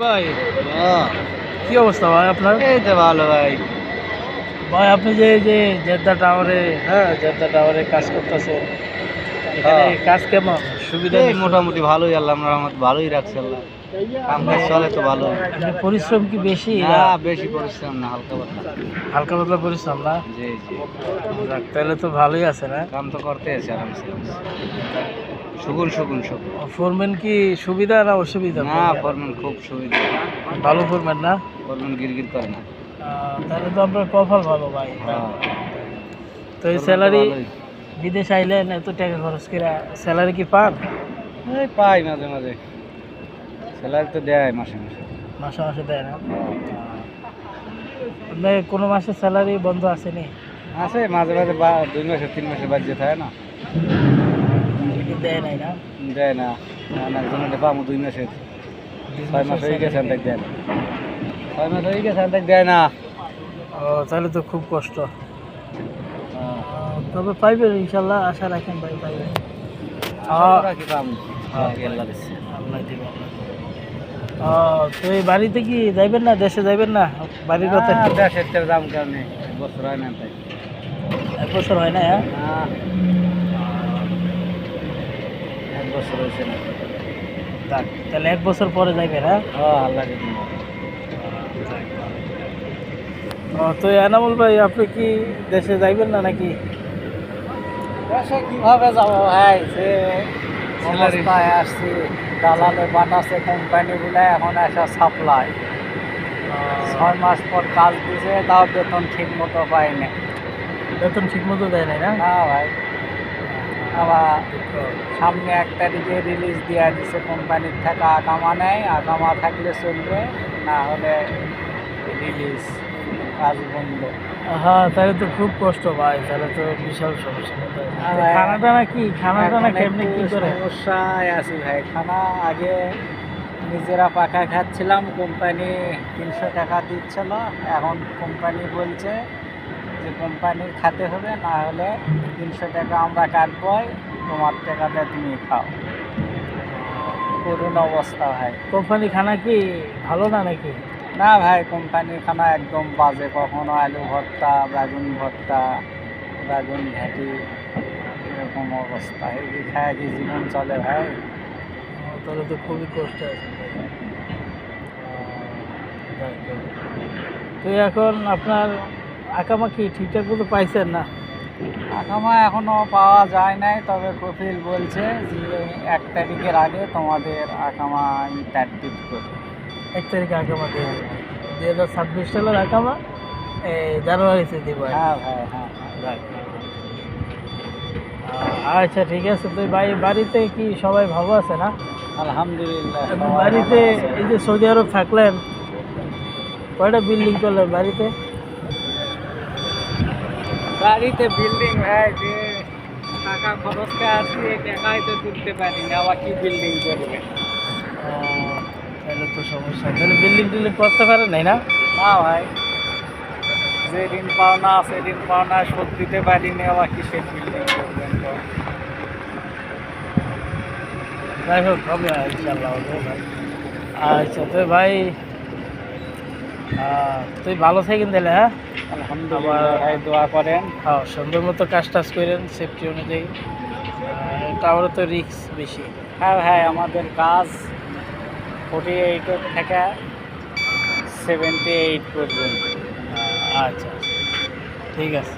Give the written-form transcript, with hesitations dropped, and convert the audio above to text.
ভাই হ্যাঁ, কি অবস্থা ভাই আপনার? এই তো ভালো ভাই। ভাই আপনি যে এই যে জেদ্দা টাওয়ারে কাজ করতেছেন, এখানে হ্যাঁ, কাজ কেমন? সুবিধা এই নিচ্ছেন? মোটামুটি ভালোই, আল্লাহর রহমতে ভালোই রাখছে আল্লাহ। কাম কাজ চলে তো ভালো। আপনি পরিশ্রম কি বেশি না, না বেশি পরিশ্রম না, হালকা পাতলা। হালকা পাতলা পরিশ্রম না? জি জি, যাক, তাহলে তো ভালোই আছে না? কাম তো করতে আছে আরামসে। সুগুন সুগুন সুগুন। ফোরম্যান কি সুবিধা না অসুবিধা? না, ফরম্যান খুব সুবিধা। ভালো ফোরম্যান না? ফরম্যান গিরগির করে না। তাহলে তো আপনার কপাল ভালো ভাই। হ্যাঁ, তো এই foreman তো স্যালারি, ভালোই। বিদেশ আইলেন এত টাকা খরচ করে, স্যালারি কি পান? এই পাই মাঝে মাঝে, স্যালারি তো দেয় মাসে মাসে। মাসে মাসে দেয় না? আপনি কোনো মাসে স্যালারি বন্ধ আসেনি? আছে মাঝে মাঝে, 2 মাসে 3 মাসে বাদ যেতে হয় না। দেয় নাই না? দেয় না, একজনের পাবো 2 মাসের। 6 মাস হয়ে গেছে দেখ দেয় না। 6 মাস হয়ে গেছে দেখ দেয় না। ও, তাহলে তো খুব কষ্ট। তবে পাইবেন ইনশাল্লাহ, আশা রাখেন ভাই, পাইবেন। কি পাবো, আল্লাহ দিচ্ছে। আল্লাহ দিবে, আল্লাহ দিবে। তো এই বাড়িতে কি যাইবেন না, দেশে যাইবেন না? বাড়ির কথা দেশের দাম কারণে বছর হয় না তাই। 1 বছর হয় না? হ্যাঁ, না, 1 বছর হয়েছে না। তাহলে 1 বছর পরে যাইবেন? হ্যাঁ, আল্লাহ যদি তো এনামুল ভাই আপনি কি দেশে যাইবেন না নাকি? দেশে কিভাবে যাবো ভাই, যে অবস্থায় আসছি, দালালে পাঠাচ্ছে কোম্পানিগুলো, এখন এসে সাপ্লাই 6 মাস পর কাজ দিছে, তাও বেতন ঠিক মতো পাই না। বেতন ঠিক মতো দেয় নাই না? না ভাই, আবার সামনে 1 তারিখে রিলিজ দেওয়া দিছে, কোম্পানির থেকে আকামা নেয়, আকামা থাকলে চলবে, না হলে রিলিজ, কাজ বন্ধ। হ্যাঁ, তাহলে তো খুব কষ্ট ভাই, তাহলে তো বিশাল সমস্যা। খানা টানা কি, খানা টানা কেমনি কি করে? সমস্যায় আছি ভাই। খানা আগে নিজেরা পাকা খাচ্ছিলাম, কোম্পানি 300 টাকা দিচ্ছিল, এখন কোম্পানি বলছে যে কোম্পানির খাতে হবে, না হলে 300 টাকা আমরা কাটবই, তোমার টাকাতে তুমি খাও। করুণ অবস্থা ভাই। কোম্পানি খানা কি ভালো না নাকি? না ভাই, কোম্পানির খানা একদম বাজে, কখনো আলু ভর্তা, বেগুন ঘাটি, এরকম অবস্থা। এই খায় কি জীবন চলে ভাই? তাহলে তো খুবই কষ্ট আছে। তো এখন আপনার আকামা কি ঠিকঠাক মতো পাইছেন না? আকামা এখনো পাওয়া যায় নাই, তবে কফিল বলছে যে 1 তারিখের আগে তোমাদের আকামা আমি টার্গেট করি। 1 তারিখে আকামা দিয়ে 2026 সালের আকামা জানুয়ারিতে দিব। হ্যাঁ ভাই, হ্যাঁ। যাক। আচ্ছা, ঠিক আছে। তো ভাই বাড়িতে কি সবাই ভালো আছে না? আলহামদুলিল্লাহ, আপনি সবাই বাড়িতে ভালো আছে। এই যে সৌদি আরব থাকলেন, কয়টা বিল্ডিং করলেন বাড়িতে? বাড়িতে বিল্ডিং ভাই, যে টাকা খরচ করে আসছি, এই টাকাই তো তুলতে পারি না, আবার কি বিল্ডিং করবে? তাহলে তো সমস্যা, তাহলে বিল্ডিং টিল্ডিং করতে পারেন নাই না? না ভাই, যে ঋণ পাওনা আছে, ঋণ পাওনা শোধ দিতে পারিনি, আবার কিসের বিল্ডিং করবেন তো? যাই হোক, হবে ইনশাল্লাহ, হবে ভাই। আচ্ছা, তো ভাই তুই ভালো থাকেন তাহলে। হ্যাঁ, আলহামদুলিল্লাহ ভাই, দোয়া করেন। হ্যাঁ, সুন্দর মতো কাজ টাজ করেন সেফটি অনুযায়ী। টাওয়ারে তো রিস্ক বেশি। হ্যাঁ ভাই, আমাদের কাজ 48 থেকে 78 পর্যন্ত। আচ্ছা, ঠিক আছে।